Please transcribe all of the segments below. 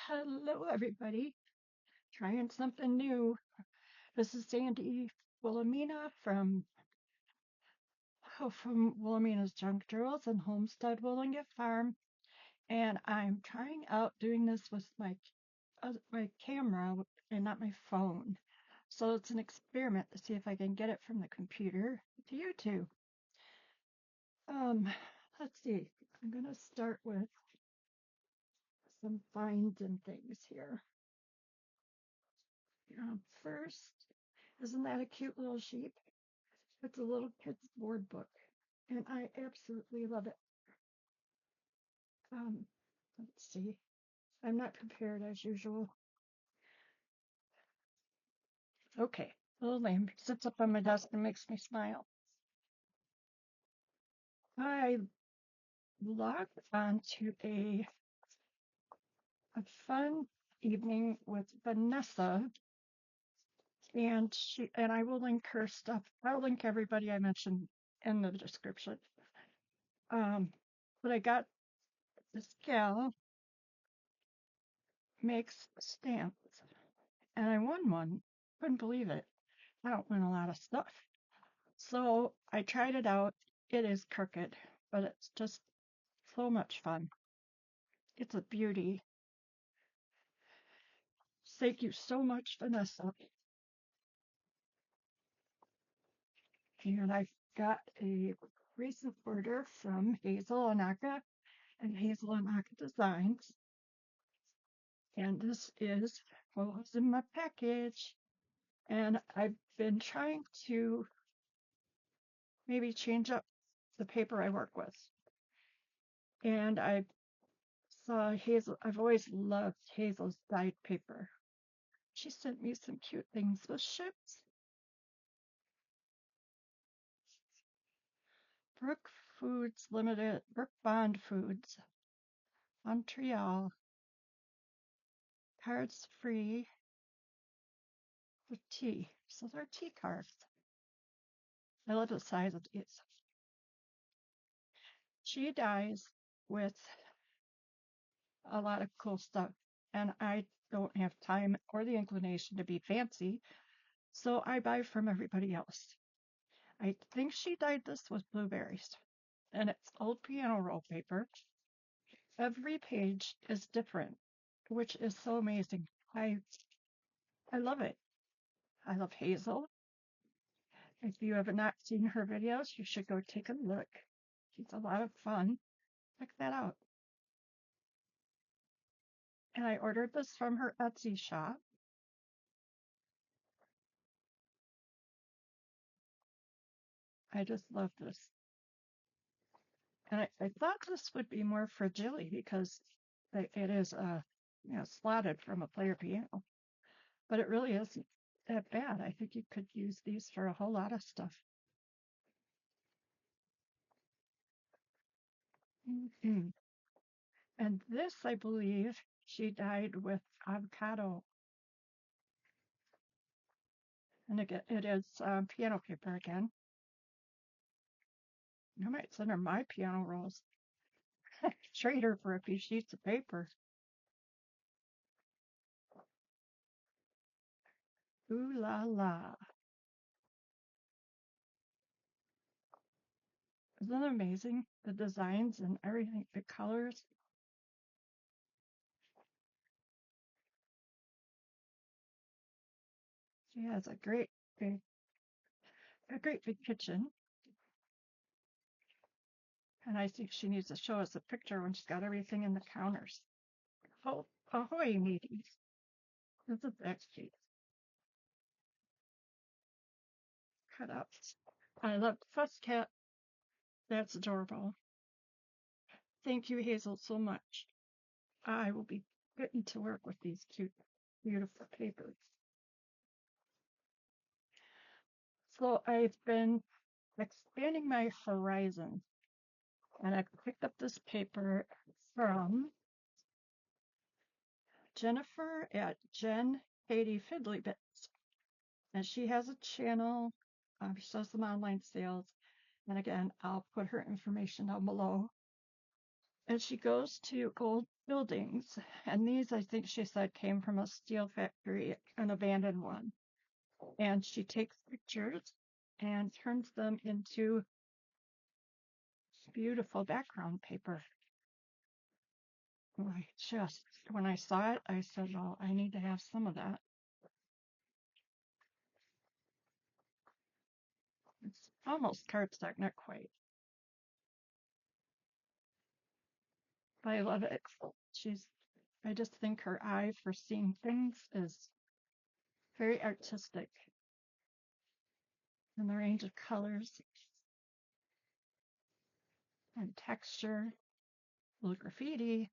Hello, everybody. Trying something new. This is Sandy Wilhelmina from Wilhelmina's Junk Drills and Homestead Willingham Farm, and I'm trying out doing this with my camera and not my phone. So it's an experiment to see if I can get it from the computer to YouTube. Um, let's see. I'm gonna start with some finds and things here. First, isn't that a cute little sheep? It's a little kid's board book, and I absolutely love it. Um, let's see. I'm not prepared as usual. Okay, little lamb sits up on my desk and makes me smile. I logged onto a fun evening with Vanessa, and I will link her stuff. I'll link everybody I mentioned in the description. Um, but I got this gal makes stamps, and I won one. Couldn't believe it. I don't win a lot of stuff. So I tried it out. It is crooked, but it's just so much fun. It's a beauty. Thank you so much, Vanessa. And I got a recent order from Hazel Anaka and Hazel Anaka Designs. And this is what was in my package. And I've been trying to maybe change up the paper I work with. And I saw Hazel, I've always loved Hazel's dyed paper. She sent me some cute things with ships. Brook Foods Limited, Brook Bond Foods, Montreal, cards free with tea. So they're tea cards. I love the size of these. She dyes with a lot of cool stuff, and I don't have time or the inclination to be fancy, so I buy from everybody else. I think she dyed this with blueberries, and it's old piano roll paper. Every page is different, which is so amazing. I love it. I love Hazel. If you have not seen her videos, you should go take a look. She's a lot of fun. Check that out. And I ordered this from her Etsy shop. I just love this. And I thought this would be more fragile because it is slotted from a player piano. But it really isn't that bad. I think you could use these for a whole lot of stuff. Mhm. And this, I believe, she dyed with avocado. And again, it is piano paper again. I might send her my piano rolls. Trade her for a few sheets of paper. Ooh la la. Isn't it amazing? The designs and everything, the colors. She has a great big kitchen. And I think she needs to show us a picture when she's got everything in the counters. Oh, ahoy, mateys. This is actually cut out. I love Fuss Cat. That's adorable. Thank you, Hazel, so much. I will be getting to work with these cute, beautiful papers. So I've been expanding my horizon, and I picked up this paper from Jennifer at Jen Katie Fiddly Bits, and she has a channel. She does some online sales, and again, I'll put her information down below. And she goes to old buildings, and these, I think she said, came from a steel factory, an abandoned one. And she takes pictures and turns them into beautiful background paper. When I saw it, I said, well, I need to have some of that. It's almost cardstock, not quite. But I love it. I just think her eye for seeing things is very artistic. And the range of colors and texture, little graffiti.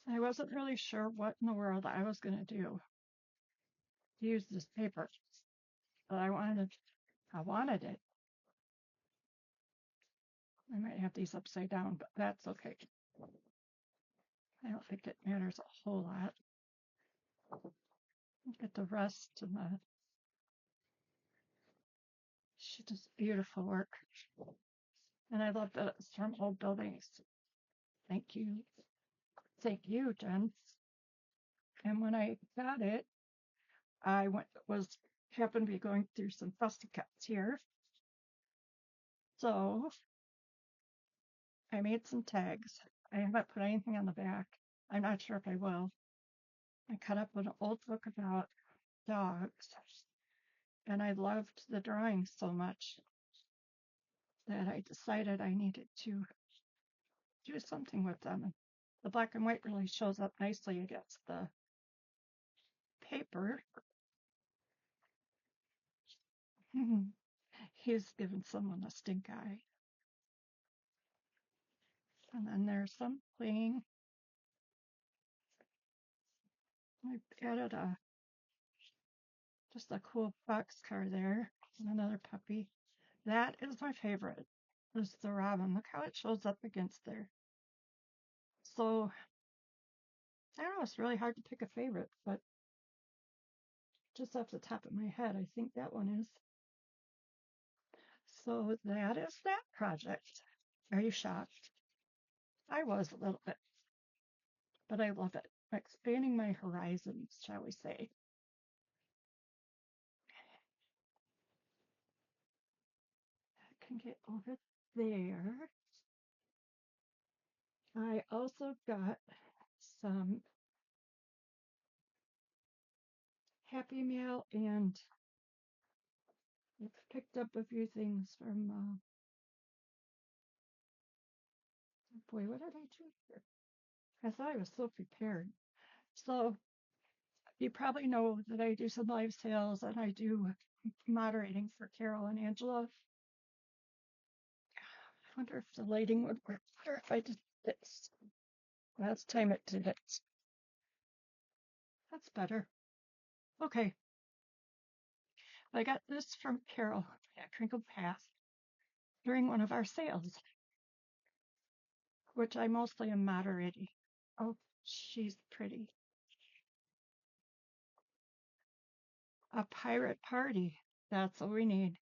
I wasn't really sure what in the world I was going to do to use this paper, but I wanted it. I might have these upside down, but that's okay. I don't think it matters a whole lot. Look at the rest and she does beautiful work. And I love that it's from old buildings. Thank you. Thank you, Jen. And when I got it, I happened to be going through some fussy cuts here. So I made some tags. I haven't put anything on the back. I'm not sure if I will. I cut up an old book about dogs, and I loved the drawings so much that I decided I needed to do something with them. The black and white really shows up nicely against the paper. He's given someone a stink eye. And then there's some playing. I added just a cool boxcar there and another puppy. That is my favorite. Is the robin. Look how it shows up against there. So I don't know, it's really hard to pick a favorite, but just off the top of my head, I think that one is. So that is that project. Are you shocked? I was a little bit, but I love it. Expanding my horizons, shall we say. I can get over there. I also got some Happy Mail and picked up a few things from, boy, what did I do here? I thought I was so prepared. So you probably know that I do some live sales and I do moderating for Carol and Angela. I wonder if the lighting would work better if I did this. Last time it did it. That's better. Okay. I got this from Carol at Crinkle Path during one of our sales, which I mostly am moderating. Oh, she's pretty. A pirate party. That's what we need.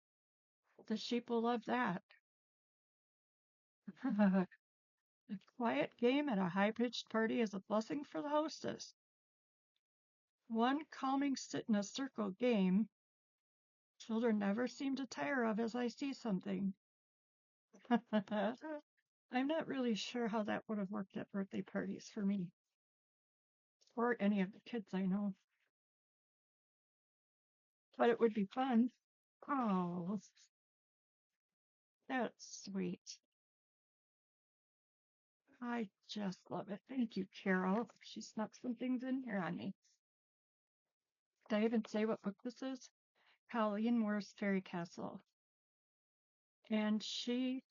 The sheep will love that. A quiet game at a high-pitched party is a blessing for the hostess. One calming sit in a circle game children never seem to tire of as I see something. I'm not really sure how that would have worked at birthday parties for me or any of the kids I know, but it would be fun. Oh, that's sweet. I just love it. Thank you, Carol. She snuck some things in here on me. Did I even say what book this is? Colleen Moore's Fairy Castle. And she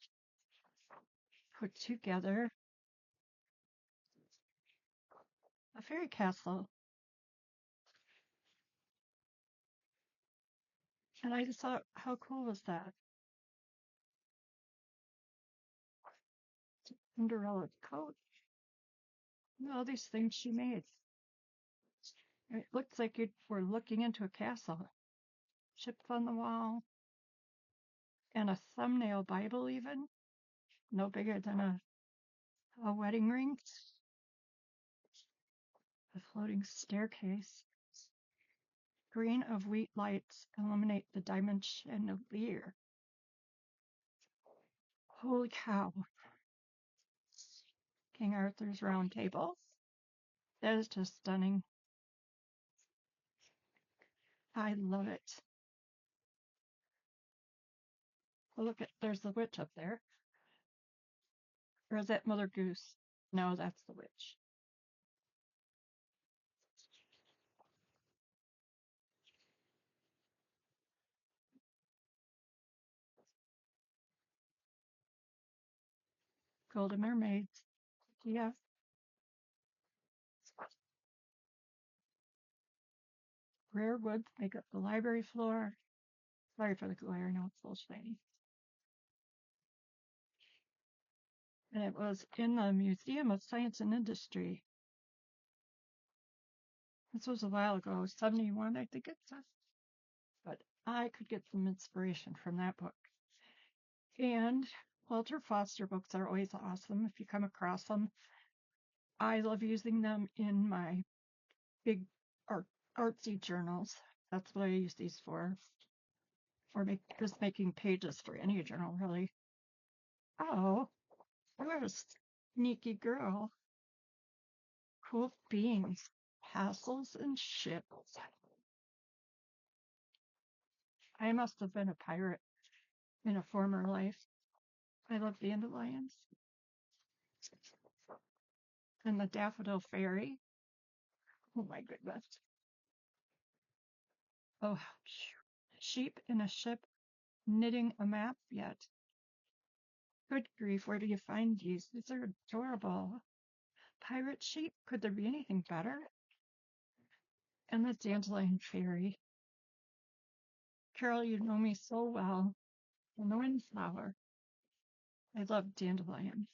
put together a fairy castle. And I just thought, how cool was that? Cinderella's coat. All these things she made. It looks like you were looking into a castle. Ships on the wall. and a thumbnail Bible, even no bigger than a wedding ring, a floating staircase. Green of wheat lights illuminate the diamond chandelier. Holy cow. King Arthur's Round Table. That is just stunning. I love it. Oh, look, there's the witch up there. Or is that Mother Goose? No, that's the witch. Golden Mermaids. Yeah. Rare woods make up the library floor. Sorry for the glare, I know it's a little shiny. And it was in the Museum of Science and Industry. This was a while ago, 71, I think it says. But I could get some inspiration from that book. And Walter Foster books are always awesome if you come across them. I love using them in my big artsy journals. That's what I use these for. Or just making pages for any journal, really. Oh, what a sneaky girl. Cool beans, castles, and ships. I must have been a pirate in a former life. I love dandelions. And the daffodil fairy. Oh my goodness. Oh, sheep in a ship knitting a map yet. Good grief, where do you find these? These are adorable. Pirate sheep, could there be anything better? And the dandelion fairy. Carol, you know me so well. And the windflower. I love dandelions.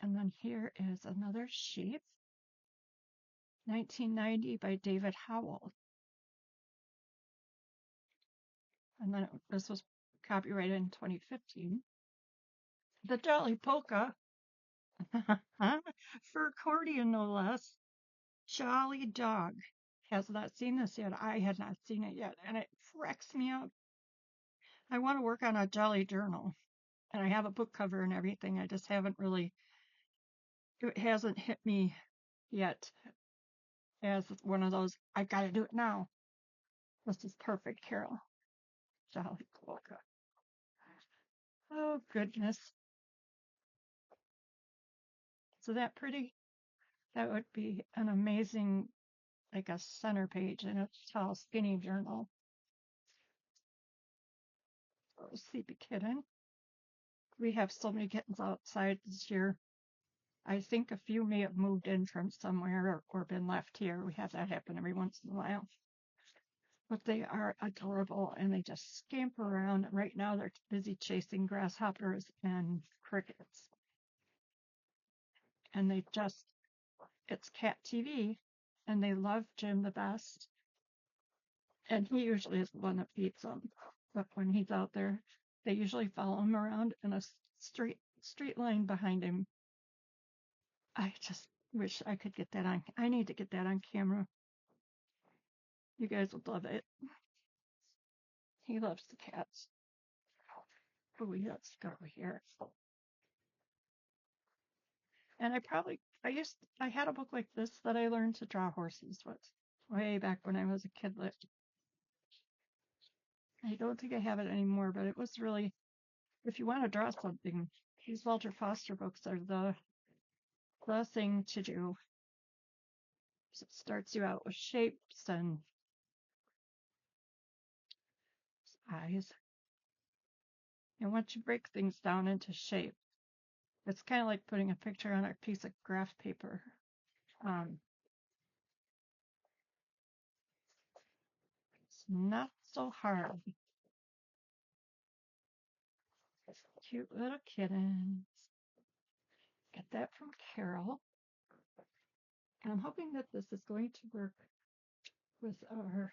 And then here is another sheep. 1990 by David Howell. And then this was copyrighted in 2015. The Jolly Polka. For accordion, no less. Jolly Dog. Has not seen this yet. I had not seen it yet, and it cracks me up. I want to work on a Jolly journal, and I have a book cover and everything. I just haven't really, it hasn't hit me yet as one of those, I've got to do it now. This is perfect, Carol. Jolly Polka. Oh, goodness. So that pretty? That would be an amazing, like a center page in a tall, skinny journal. Oh, sleepy kitten. We have so many kittens outside this year. I think a few may have moved in from somewhere or been left here. We have that happen every once in a while. But they are adorable and they just scamper around. Right now they're busy chasing grasshoppers and crickets. And it's cat TV and they love Jim the best. And he usually is the one that feeds them. But when he's out there, they usually follow him around in a straight line behind him. I just wish I could get that on. I need to get that on camera. You guys would love it. He loves the cats. Oh, yeah, let's go over here. And I had a book like this that I learned to draw horses with way back when I was a kidlet. I don't think I have it anymore, but it was really, if you want to draw something, these Walter Foster books are the thing to do. So it starts you out with shapes and eyes. And once you break things down into shape, it's kind of like putting a picture on a piece of graph paper. It's not so hard. Cute little kittens. Get that from Carol. And I'm hoping that this is going to work with our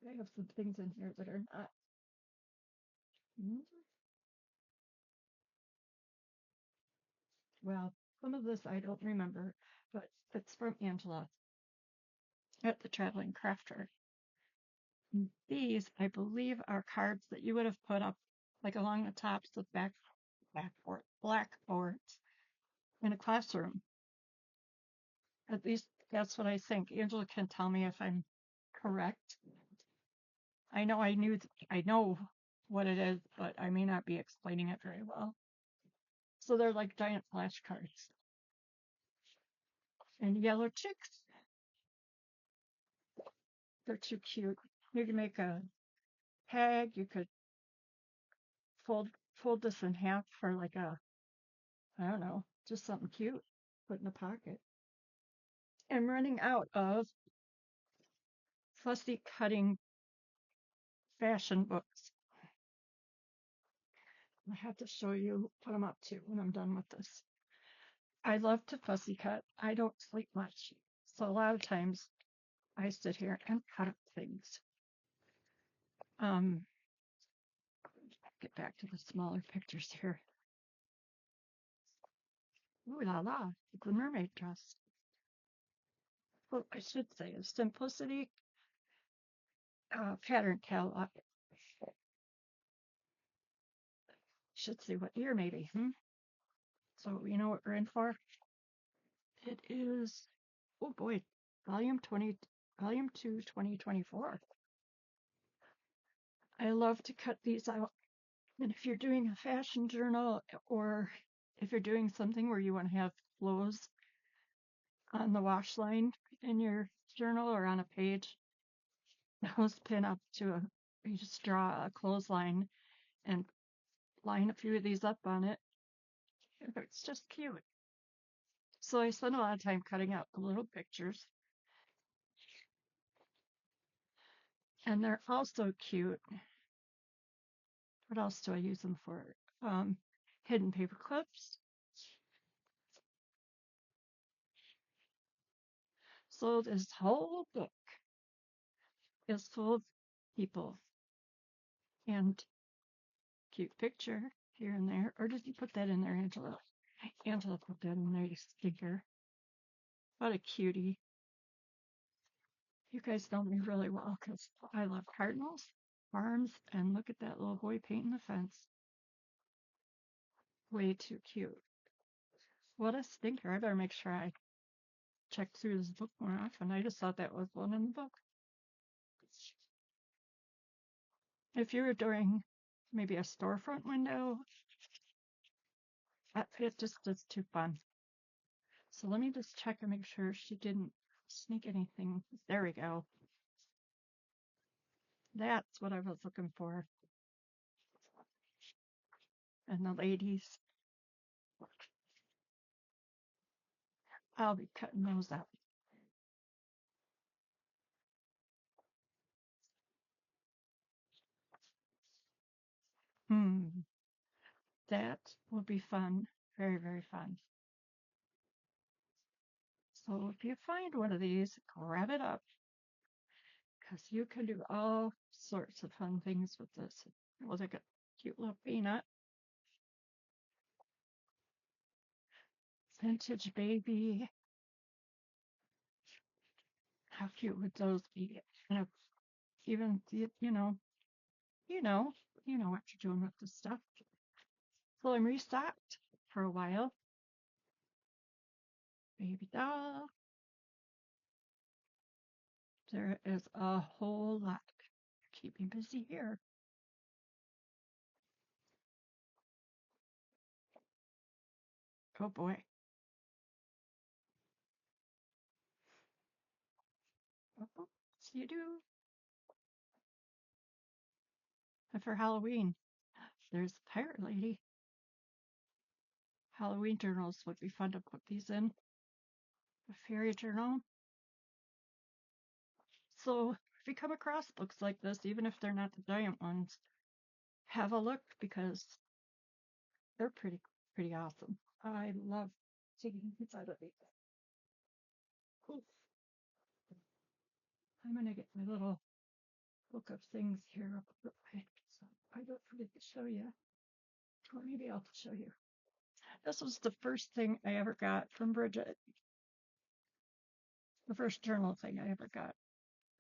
I have some things in here that are not. Mm, Well, some of this I don't remember, but it's from Angela at the Traveling Crafter. These, I believe, are cards that you would have put up like along the tops of blackboards in a classroom. At least that's what I think. Angela can tell me if I'm correct. I know what it is, but I may not be explaining it very well. So they're like giant flashcards. And yellow chicks, they're too cute. You can make a peg. You could fold fold this in half for like a, I don't know, just something cute. Put in a pocket. I'm running out of fussy cutting fashion books. I have to show you what I'm up to when I'm done with this. I love to fussy cut. I don't sleep much. So a lot of times I sit here and cut up things. Um, get back to the smaller pictures here. Ooh la la, the mermaid dress. Well, I should say a simplicity pattern catalog. Should see what year maybe. So you know what we're in for? It is, oh boy, volume 20, volume 2, 2024. I love to cut these out. And if you're doing a fashion journal or if you're doing something where you want to have flows on the wash line in your journal or on a page, those pin up to a, you just draw a clothesline and line a few of these up on it. It's just cute. So I spend a lot of time cutting out the little pictures. And they're also cute. What else do I use them for? Um, Hidden paper clips. So this whole book is full of people and cute picture here and there. Or did you put that in there, Angela? Angela put that in there, you stinker. What a cutie. You guys know me really well because I love cardinals, farms, and look at that little boy painting the fence. Way too cute. What a stinker. I better make sure I check through this book more often. I just thought that was one in the book. If you were doing maybe a storefront window, it just is too fun. So let me just check and make sure she didn't sneak anything. There we go. That's what I was looking for. And the ladies, I'll be cutting those out. Hmm, that will be fun. Very, very fun. So if you find one of these, grab it up because you can do all sorts of fun things with this. It was like a cute little peanut. Vintage baby. How cute would those be? And even, you know, you know what you're doing with this stuff. So I'm restocked for a while. Baby doll. There is a whole lot. Keep me busy here. Oh boy. Oh, see you do. And for Halloween, there's the pirate lady. Halloween journals would be fun to put these in. A fairy journal. So if you come across books like this, even if they're not the giant ones, have a look because they're pretty awesome. I love taking these out of these. Oof. I'm gonna get my little book of things here. So I don't forget to show you. Or maybe I'll show you. This was the first thing I ever got from Bridgett. The first journal thing I ever got.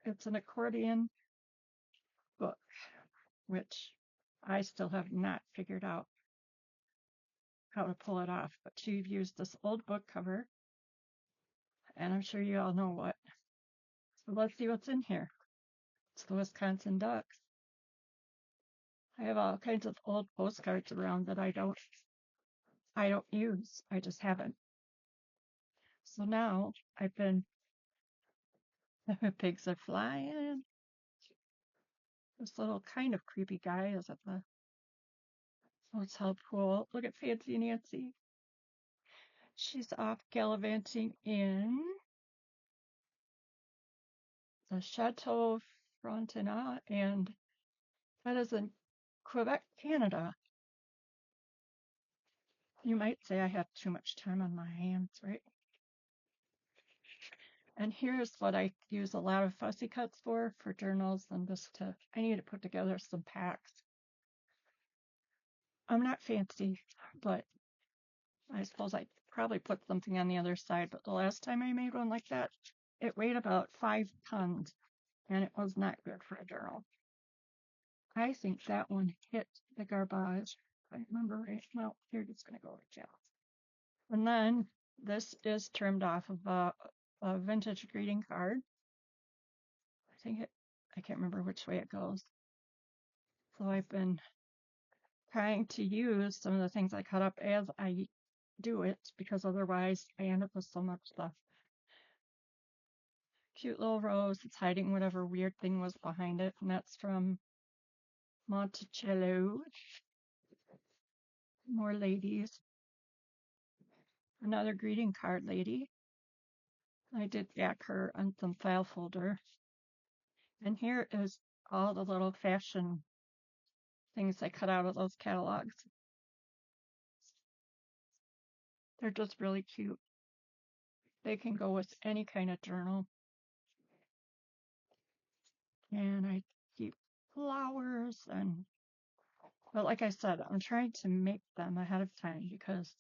It's an accordion book, which I still have not figured out how to pull it off. But she used this old book cover, and I'm sure you all know what. So let's see what's in here. It's the Wisconsin Ducks. I have all kinds of old postcards around that I don't use. I just haven't. So now I've been the pigs are flying. This little kind of creepy guy is at the hotel pool. Look at Fancy Nancy. She's off gallivanting in the Chateau Frontenac, and that is in Quebec, Canada. You might say I have too much time on my hands, right? And here's what I use a lot of fussy cuts for journals and just I need to put together some packs. I'm not fancy, but I suppose I probably put something on the other side. But the last time I made one like that, it weighed about 5 tons, and it was not good for a journal. I think that one hit the garbage. If I remember right. Well, you're just going to go with jail. And then this is trimmed off of a vintage greeting card. I can't remember which way it goes. So I've been trying to use some of the things I cut up as I do it, because otherwise I end up with so much stuff. Cute little rose. It's hiding whatever weird thing was behind it, and that's from Monticello. More ladies. Another greeting card lady. I did back her on some file folder. And here is all the little fashion things I cut out of those catalogs. They're just really cute. They can go with any kind of journal. And I keep flowers but like I said, I'm trying to make them ahead of time because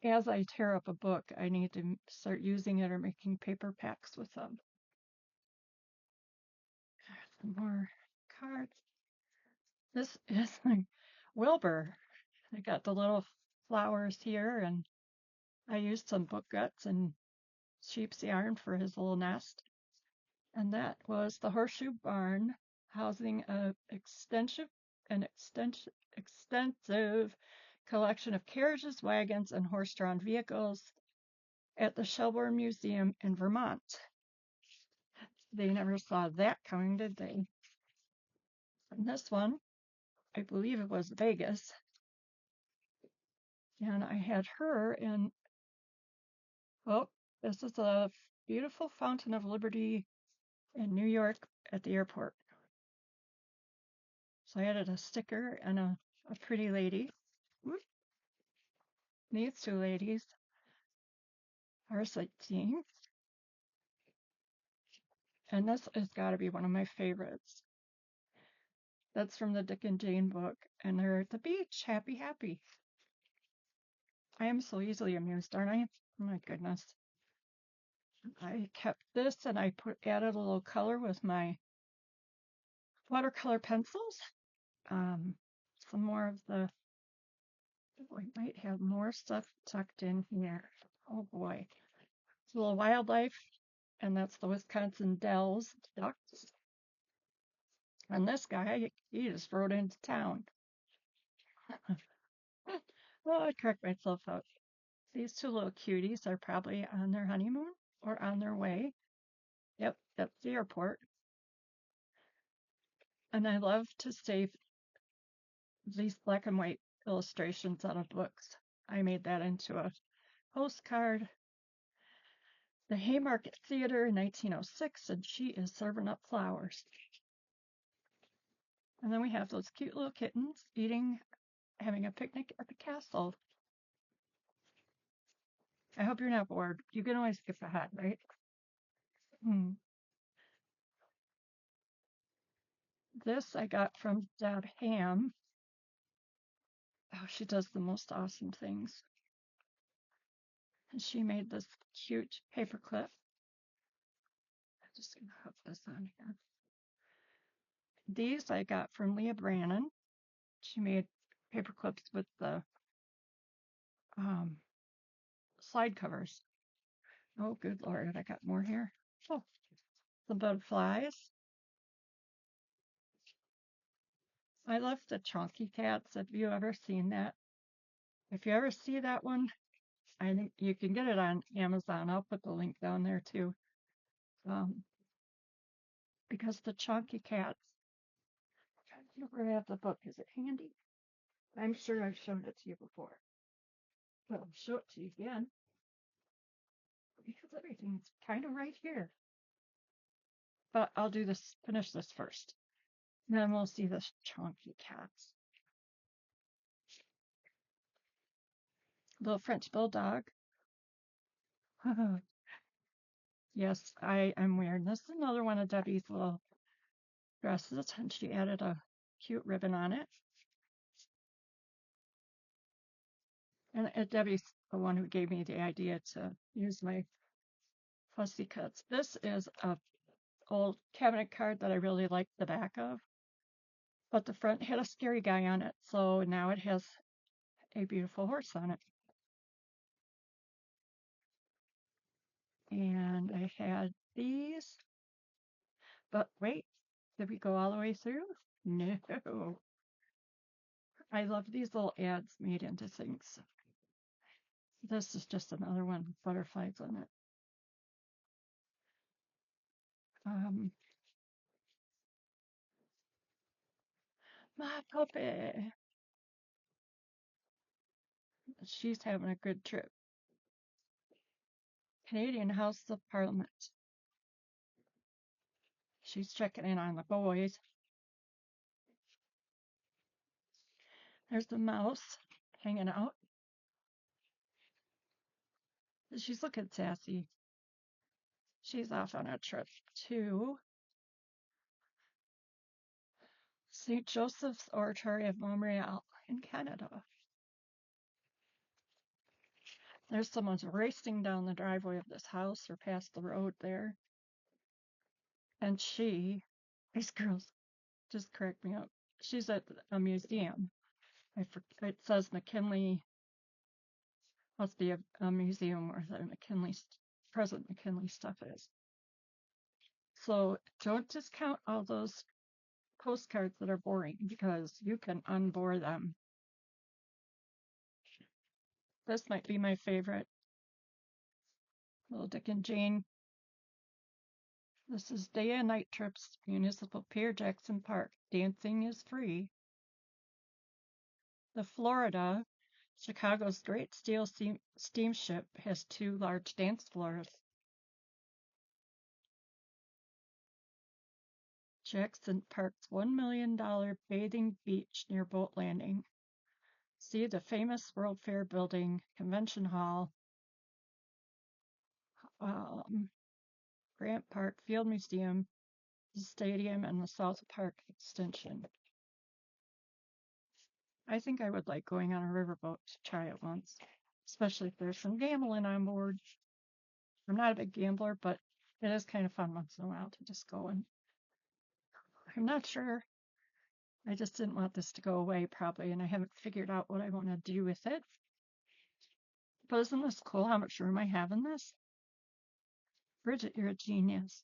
as I tear up a book, I need to start using it or making paper packs with them. Some more cards. This is like Wilbur. I got the little flowers here, and I used some book guts and sheep's yarn for his little nest. And that was the Horseshoe Barn, housing an extensive collection of carriages, wagons, and horse-drawn vehicles at the Shelbourne Museum in Vermont. They never saw that coming, did they? And this one, I believe it was Vegas. And I had her in, oh, this is a beautiful Fountain of Liberty in New York at the airport. So I added a sticker and a pretty lady. Whoop. These two ladies are sightseeing. And this has got to be one of my favorites. That's from the Dick and Jane book. And they're at the beach, happy, happy. I am so easily amused, aren't I? Oh my goodness. I kept this and I added a little color with my watercolor pencils. Some more of the, we might have more stuff tucked in here. Oh boy. It's a little wildlife, and that's the Wisconsin Dells ducks. And this guy, he just rode into town. Well, I correct myself out. These two little cuties are probably on their honeymoon or on their way. Yep, that's the airport. And I love to save these black and white illustrations out of books. I made that into a postcard. The Haymarket Theater in 1906, and she is serving up flowers. And then we have those cute little kittens having a picnic at the castle. I hope you're not bored. You can always skip ahead, right? This I got from Deb Ham. Oh, she does the most awesome things. And she made this cute paper clip. I'm just going to hook this on here. These I got from Leah Brannon. She made paper clips with the slide covers. Oh, good Lord, I got more here. Oh, the butterflies. I love the chunky cats. Have you ever seen that? If you ever see that one, I think you can get it on Amazon. I'll put the link down there too. Because the chunky cats, I'm trying to grab the book. Is it handy? I'm sure I've shown it to you before. But I'll show it to you again because everything's kind of right here. But I'll do this, finish this first. And then we'll see the chunky cats. Little French bulldog. Yes, I am wearing this. Is another one of Debbie's little dresses, and she added a cute ribbon on it. And Debbie's the one who gave me the idea to use my fussy cuts. This is a old cabinet card that I really like the back of, but the front had a scary guy on it, so now it has a beautiful horse on it. And I had these, but wait, did we go all the way through? No. I love these little ads made into things. This is just another one with butterflies on it. My puppy. She's having a good trip. Canadian House of Parliament. She's checking in on the boys. There's the mouse hanging out. She's looking sassy. She's off on a trip to St. Joseph's Oratory of Montreal in Canada. There's someone racing down the driveway of this house or past the road there. And these girls just crack me up. She's at a museum. It says McKinley, must be a museum where the President McKinley stuff is. So don't discount all those postcards that are boring because you can unbore them. This might be my favorite. Little Dick and Jane. This is Day and Night Trips, Municipal Pier, Jackson Park. Dancing is free. The Florida, Chicago's Great Steel Steamship has 2 large dance floors. Jackson Park's $1 million bathing beach near boat landing. See the famous World Fair building, Convention Hall, Grant Park Field Museum, the stadium, and the South Park extension. I think I would like going on a riverboat to try it once, especially if there's some gambling on board. I'm not a big gambler, but it is kind of fun once in a while to just go and I'm not sure. I just didn't want this to go away probably, and I haven't figured out what I want to do with it. But isn't this cool how much room I have in this? Bridgett, you're a genius.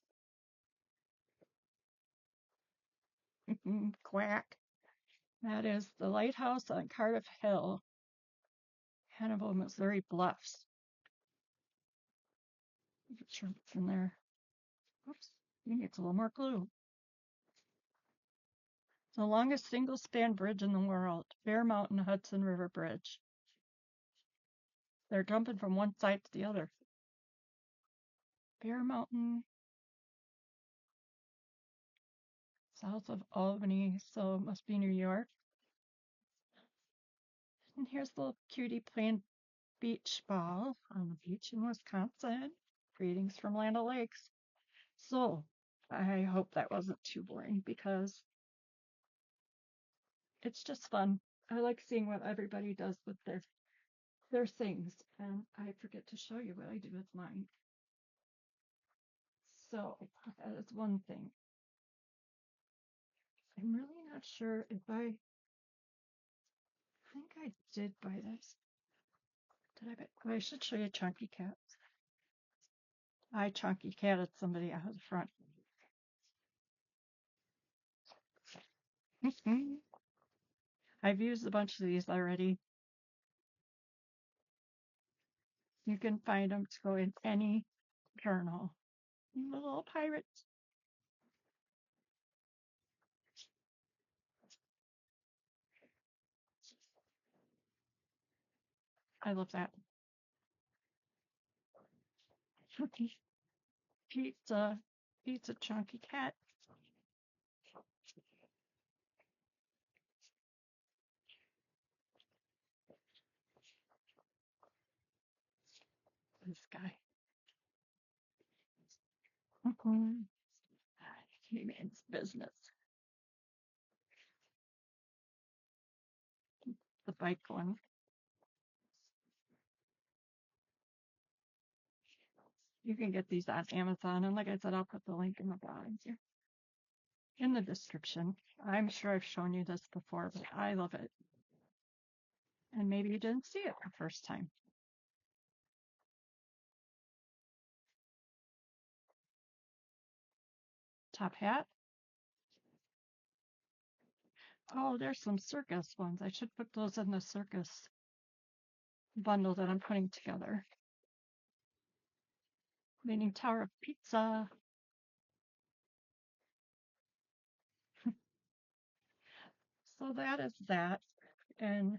Quack. That is the lighthouse on Cardiff Hill, Hannibal, Missouri Bluffs. Make sure it's in there. Oops, you need a little more glue. The longest single-span bridge in the world, Bear Mountain Hudson River Bridge. They're jumping from one side to the other. Bear Mountain, south of Albany, so it must be New York. And here's the little cutie playing beach ball on the beach in Wisconsin. Greetings from Land O'Lakes. So, I hope that wasn't too boring because it's just fun. I like seeing what everybody does with their things. And I forget to show you what I do with mine. So that is one thing. I'm really not sure if I think I did buy this. Did I buy? Well, I should show you Chunky Cat. I Chunky Catted somebody out of the front. I've used a bunch of these already. You can find them to go in any journal. Little pirates. I love that. Pizza. Pizza Chunky Cat. This guy. He means business. The bike one. You can get these on Amazon. And like I said, I'll put the link in the bottom here. In the description. I'm sure I've shown you this before, but I love it. And maybe you didn't see it the first time. Top hat. Oh, there's some circus ones. I should put those in the circus bundle that I'm putting together. Leaning Tower of Pizza. So that is that. And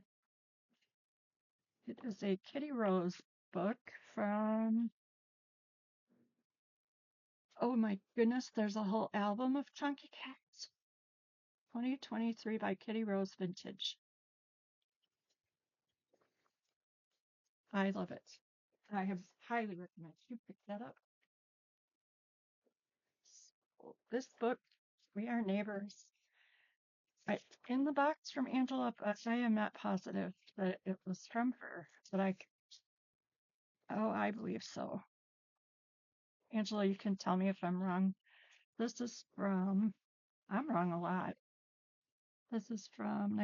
it is a Kitty Rose book from, oh my goodness, there's a whole album of Chunky Cats. 2023 by Kitty Rose Vintage. I love it. I have highly recommend you pick that up. So this book, We Are Neighbors. In the box from Angela, but I am not positive that it was from her. But I believe so. Angela, you can tell me if I'm wrong. This is from, I'm wrong a lot. This is from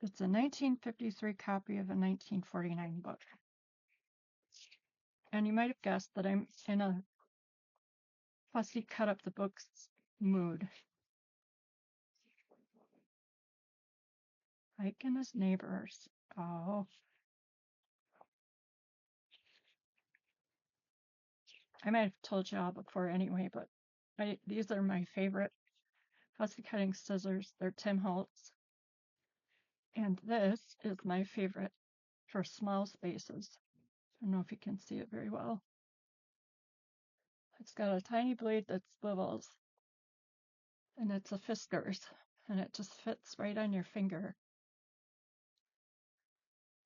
it's a 1953 copy of a 1949 book. And you might have guessed that I'm in a fussy cut up the books mood. Ike and his neighbors. Oh, I might have told you all before anyway, but these are my favorite fussy cutting scissors. They're Tim Holtz. And this is my favorite for small spaces. I don't know if you can see it very well. It's got a tiny blade that swivels, and it's a Fiskars, and it just fits right on your finger.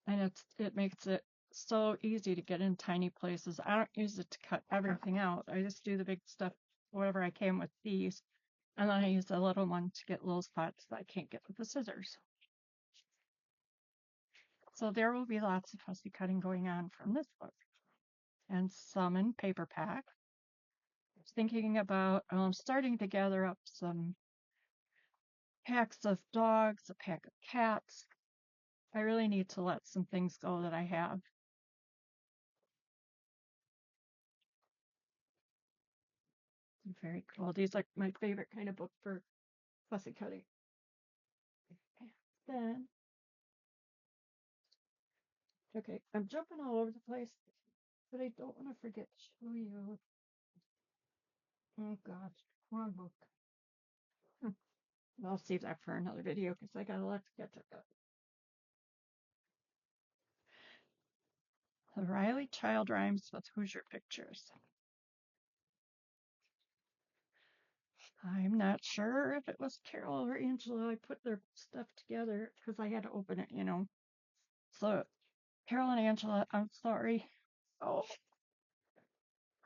And it makes it so easy to get in tiny places. I don't use it to cut everything out. I just do the big stuff wherever I can with these. And then I use the little one to get little spots that I can't get with the scissors. So there will be lots of fussy cutting going on from this book. And some in paperback. I was thinking about starting to gather up some packs of dogs, a pack of cats. I really need to let some things go that I have. Very cool. These are my favorite kind of book for fussy cutting. Then, okay, I'm jumping all over the place, but I don't want to forget to show you. Oh gosh, wrong book. I'll save that for another video because I got a lot to catch up. The Riley Child Rhymes with Hoosier Pictures. I'm not sure if it was Carol or Angela. I put their stuff together because I had to open it, you know. So, Carol and Angela, I'm sorry. Oh,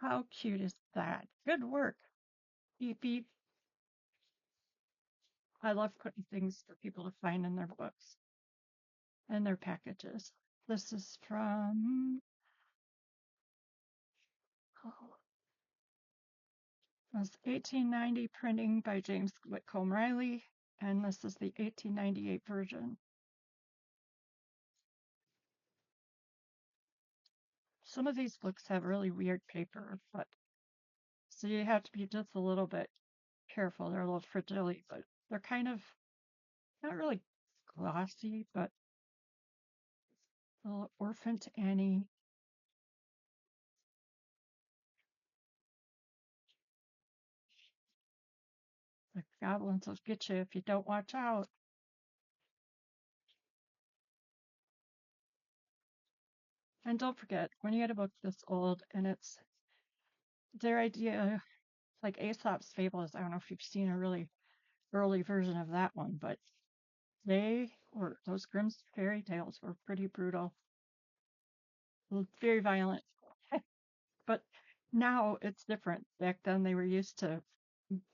how cute is that? Good work. Beep beep. I love putting things for people to find in their books and their packages. This is from oh, it was 1890 printing by James Whitcomb Riley, and this is the 1898 version. Some of these books have really weird paper, but so you have to be just a little bit careful. They're a little fragile, but they're kind of not really glossy, but a little Orphan Annie. The goblins will get you if you don't watch out. And don't forget, when you get a book this old and it's their idea, like Aesop's Fables, I don't know if you've seen a really early version of that one, but those Grimm's fairy tales were pretty brutal, very violent. But now it's different. Back then they were used to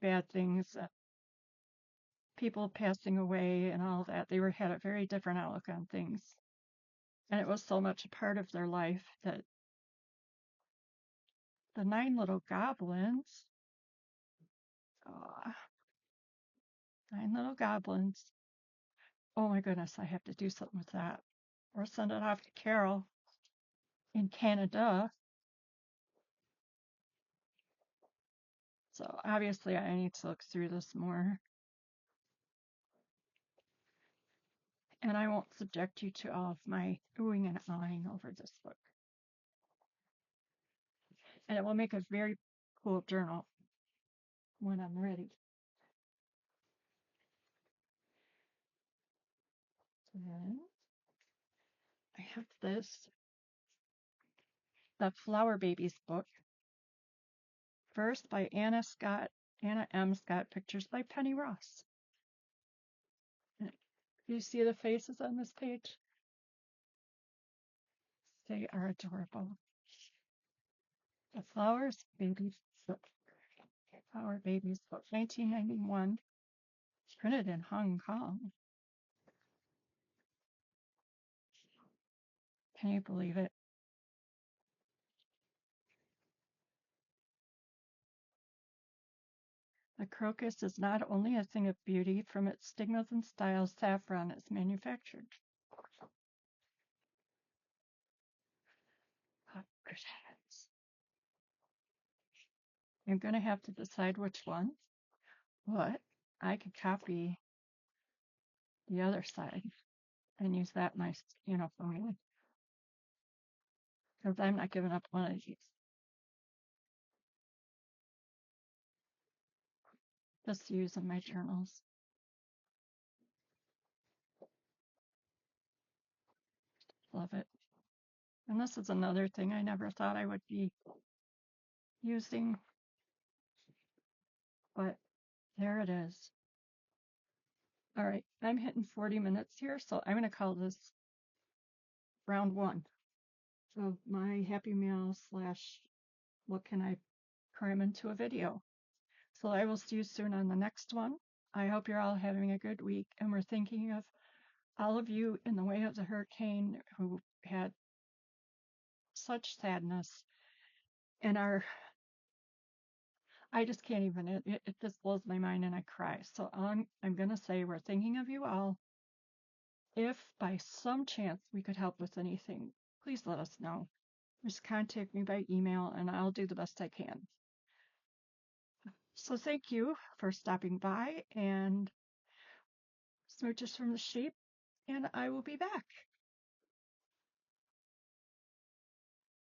bad things, people passing away and all that. Had a very different outlook on things. And it was so much a part of their life that the nine little goblins, uh, nine little goblins. Oh my goodness, I have to do something with that. Or send it off to Carol in Canada. So obviously I need to look through this more. And I won't subject you to all of my oohing and ahhing over this book. And it will make a very cool journal when I'm ready. Then I have the Flower Babies book. First by Anna M. Scott, pictures by Penny Ross. You see the faces on this page? They are adorable. The Flower Babies book, 1991, printed in Hong Kong. Can you believe it? The crocus is not only a thing of beauty, from its stigmas and styles, saffron is manufactured. Oh, goodness. I'm going to have to decide which one, but I could copy the other side and use that for me. Because I'm not giving up one of these. Just to use in my journals. Love it. And this is another thing I never thought I would be using, but there it is. All right, I'm hitting 40 minutes here, so I'm going to call this round one of my Happy Meal / what can I cram into a video. So I will see you soon on the next one. I hope you're all having a good week, and we're thinking of all of you in the way of the hurricane who had such sadness and I just can't even, it just blows my mind and I cry. So I'm going to say we're thinking of you all. If by some chance we could help with anything, please let us know. Just contact me by email and I'll do the best I can. So thank you for stopping by, and smooches from the sheep, and I will be back.